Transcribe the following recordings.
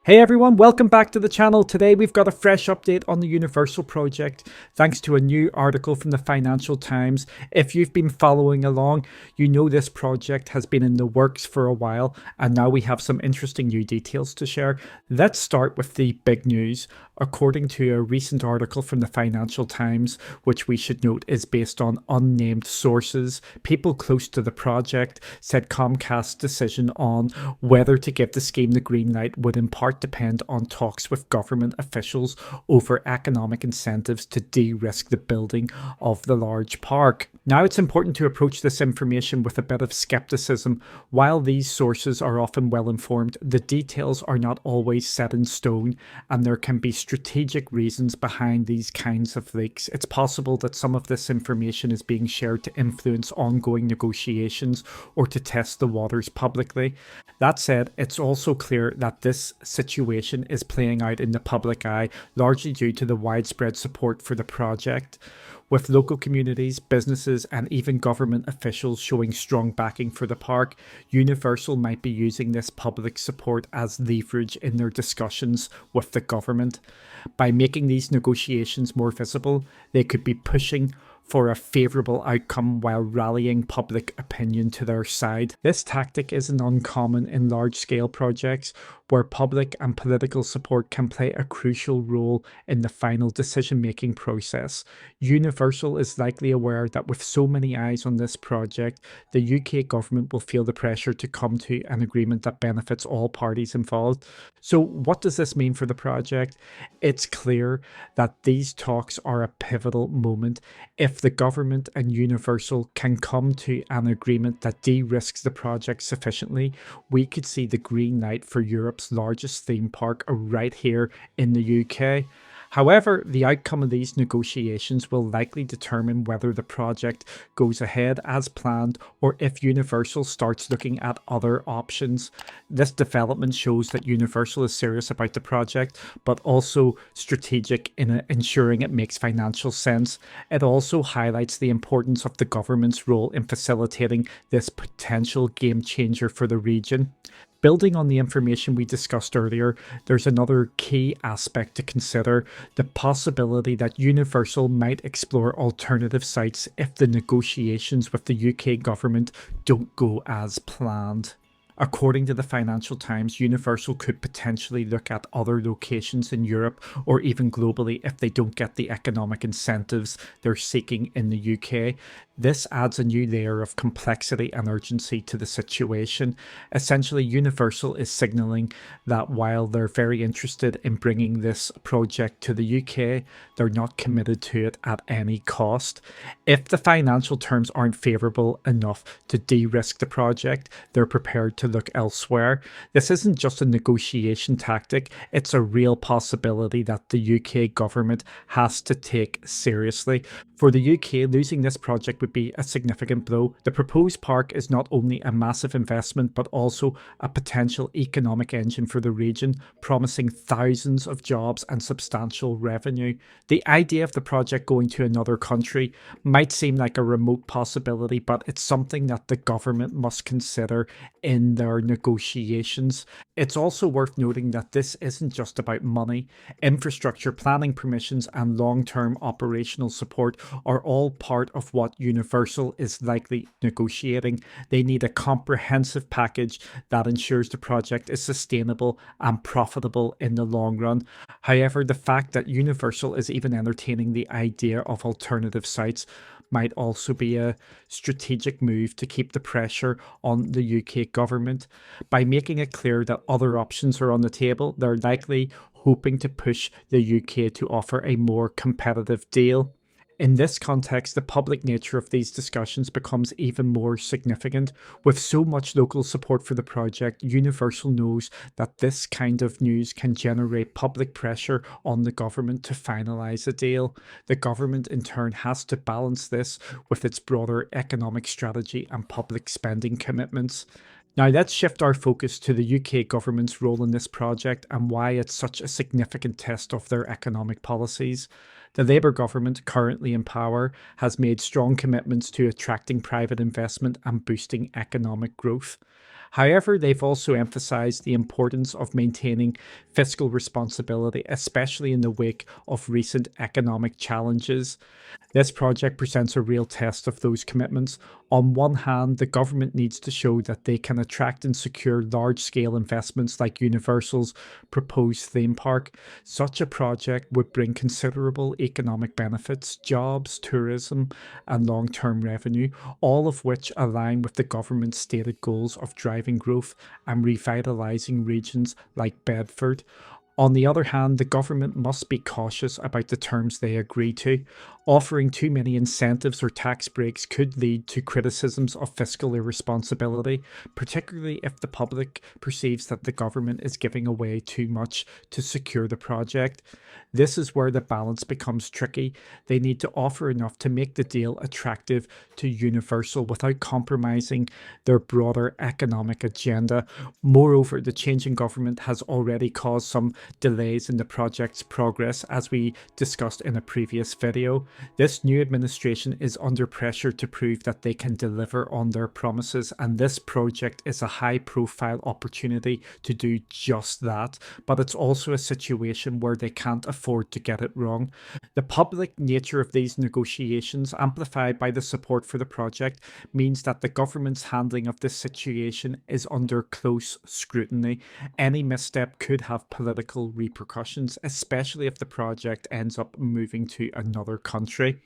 Hey everyone, welcome back to the channel. Today we've got a fresh update on the Universal project thanks to a new article from the Financial Times. If you've been following along, you know this project has been in the works for a while and now we have some interesting new details to share. Let's start with the big news. According to a recent article from the Financial Times, which we should note is based on unnamed sources, people close to the project said Comcast's decision on whether to give the scheme the green light would in part depend on talks with government officials over economic incentives to de-risk the building of the large park. Now, it's important to approach this information with a bit of skepticism. While these sources are often well informed, the details are not always set in stone, and there can be strategic reasons behind these kinds of leaks. It's possible that some of this information is being shared to influence ongoing negotiations or to test the waters publicly. That said, it's also clear that this situation is playing out in the public eye, largely due to the widespread support for the project, with local communities, businesses, and even government officials showing strong backing for the park. Universal might be using this public support as leverage in their discussions with the government. By making these negotiations more visible, they could be pushing for a favourable outcome while rallying public opinion to their side. This tactic isn't uncommon in large-scale projects where public and political support can play a crucial role in the final decision-making process. Universal is likely aware that with so many eyes on this project, the UK government will feel the pressure to come to an agreement that benefits all parties involved. So what does this mean for the project? It's clear that these talks are a pivotal moment. If the government and Universal can come to an agreement that de-risks the project sufficiently, we could see the green light for Europe's largest theme park right here in the UK. However, the outcome of these negotiations will likely determine whether the project goes ahead as planned or if Universal starts looking at other options. This development shows that Universal is serious about the project, but also strategic in ensuring it makes financial sense. It also highlights the importance of the government's role in facilitating this potential game changer for the region. Building on the information we discussed earlier, there's another key aspect to consider: the possibility that Universal might explore alternative sites if the negotiations with the UK government don't go as planned. According to the Financial Times, Universal could potentially look at other locations in Europe or even globally if they don't get the economic incentives they're seeking in the UK. This adds a new layer of complexity and urgency to the situation. Essentially, Universal is signalling that while they're very interested in bringing this project to the UK, they're not committed to it at any cost. If the financial terms aren't favourable enough to de-risk the project, they're prepared to look elsewhere. This isn't just a negotiation tactic, it's a real possibility that the UK government has to take seriously. For the UK, losing this project would be a significant blow. The proposed park is not only a massive investment, but also a potential economic engine for the region, promising thousands of jobs and substantial revenue. The idea of the project going to another country might seem like a remote possibility, but it's something that the government must consider in their negotiations. It's also worth noting that this isn't just about money. Infrastructure, planning permissions, and long-term operational support are all part of what Universal is likely negotiating. They need a comprehensive package that ensures the project is sustainable and profitable in the long run. However, the fact that Universal is even entertaining the idea of alternative sites might also be a strategic move to keep the pressure on the UK government. By making it clear that other options are on the table, they're likely hoping to push the UK to offer a more competitive deal. In this context, the public nature of these discussions becomes even more significant. With so much local support for the project, Universal knows that this kind of news can generate public pressure on the government to finalise a deal. The government, in turn, has to balance this with its broader economic strategy and public spending commitments. Now, let's shift our focus to the UK government's role in this project and why it's such a significant test of their economic policies. The Labour government, currently in power, has made strong commitments to attracting private investment and boosting economic growth. However, they've also emphasized the importance of maintaining fiscal responsibility, especially in the wake of recent economic challenges. This project presents a real test of those commitments. On one hand, the government needs to show that they can attract and secure large scale investments like Universal's proposed theme park. Such a project would bring considerable economic benefits, jobs, tourism, and long term revenue, all of which align with the government's stated goals of driving growth and revitalising regions like Bedford. On the other hand, the government must be cautious about the terms they agree to. Offering too many incentives or tax breaks could lead to criticisms of fiscal irresponsibility, particularly if the public perceives that the government is giving away too much to secure the project. This is where the balance becomes tricky. They need to offer enough to make the deal attractive to Universal without compromising their broader economic agenda. Moreover, the change in government has already caused some delays in the project's progress, as we discussed in a previous video. This new administration is under pressure to prove that they can deliver on their promises, and this project is a high profile opportunity to do just that. But it's also a situation where they can't afford to get it wrong. The public nature of these negotiations, amplified by the support for the project, means that the government's handling of this situation is under close scrutiny. Any misstep could have political repercussions, especially if the project ends up moving to another country.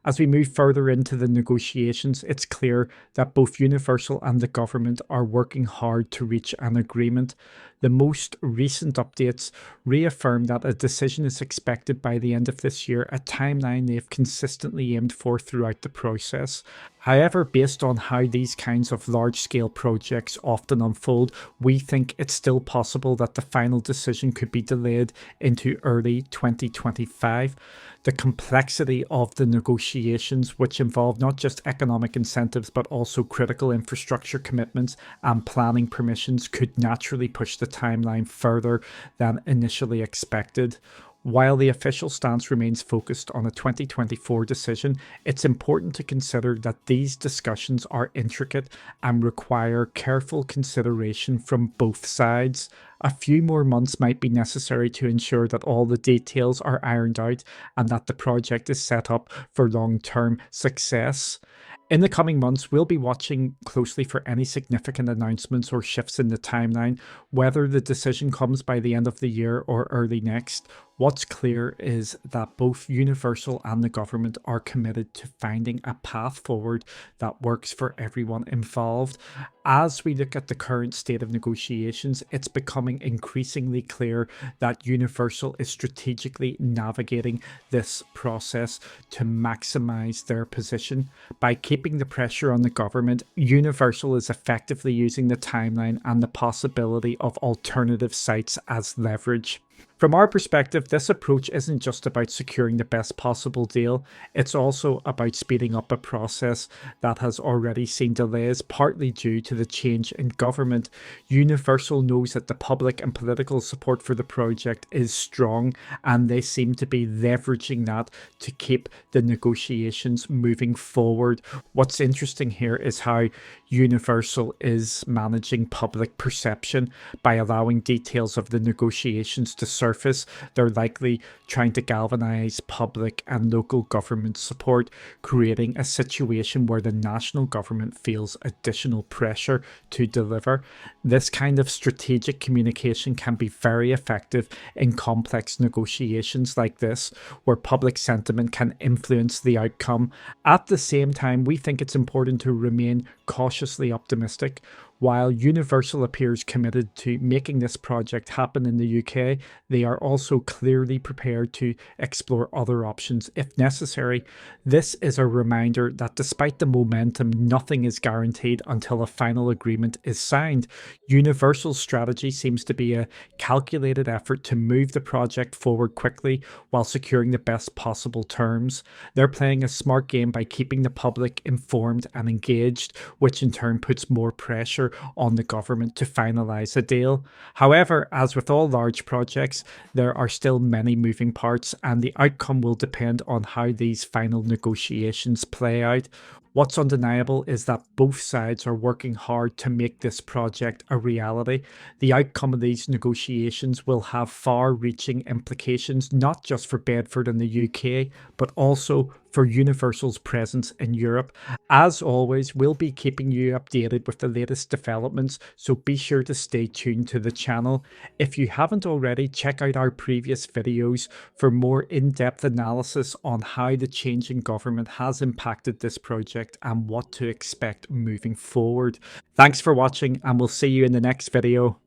As we move further into the negotiations, it's clear that both Universal and the government are working hard to reach an agreement. The most recent updates reaffirm that a decision is expected by the end of this year, a timeline they've consistently aimed for throughout the process. However, based on how these kinds of large-scale projects often unfold, we think it's still possible that the final decision could be delayed into early 2025. The complexity of the negotiations, which involve not just economic incentives but also critical infrastructure commitments and planning permissions, could naturally push the timeline further than initially expected. While the official stance remains focused on a 2024 decision, it's important to consider that these discussions are intricate and require careful consideration from both sides. A few more months might be necessary to ensure that all the details are ironed out and that the project is set up for long-term success. In the coming months, we'll be watching closely for any significant announcements or shifts in the timeline, whether the decision comes by the end of the year or early next. What's clear is that both Universal and the government are committed to finding a path forward that works for everyone involved. As we look at the current state of negotiations, it's becoming increasingly clear that Universal is strategically navigating this process to maximize their position. By keeping the pressure on the government, Universal is effectively using the timeline and the possibility of alternative sites as leverage. From our perspective, this approach isn't just about securing the best possible deal, it's also about speeding up a process that has already seen delays, partly due to the change in government. Universal knows that the public and political support for the project is strong, and they seem to be leveraging that to keep the negotiations moving forward. What's interesting here is how Universal is managing public perception by allowing details of the negotiations to surface. They're likely trying to galvanize public and local government support, creating a situation where the national government feels additional pressure to deliver. This kind of strategic communication can be very effective in complex negotiations like this, where public sentiment can influence the outcome. At the same time, we think it's important to remain cautiously optimistic. While Universal appears committed to making this project happen in the UK, they are also clearly prepared to explore other options if necessary. This is a reminder that despite the momentum, nothing is guaranteed until a final agreement is signed. Universal's strategy seems to be a calculated effort to move the project forward quickly while securing the best possible terms. They're playing a smart game by keeping the public informed and engaged, which in turn puts more pressure on the government to finalise a deal. However, as with all large projects, there are still many moving parts, and the outcome will depend on how these final negotiations play out. What's undeniable is that both sides are working hard to make this project a reality. The outcome of these negotiations will have far reaching implications, not just for Bedford and the UK, but also for Universal's presence in Europe. As always, we'll be keeping you updated with the latest developments, so be sure to stay tuned to the channel. If you haven't already, check out our previous videos for more in-depth analysis on how the change in government has impacted this project and what to expect moving forward. Thanks for watching, and we'll see you in the next video.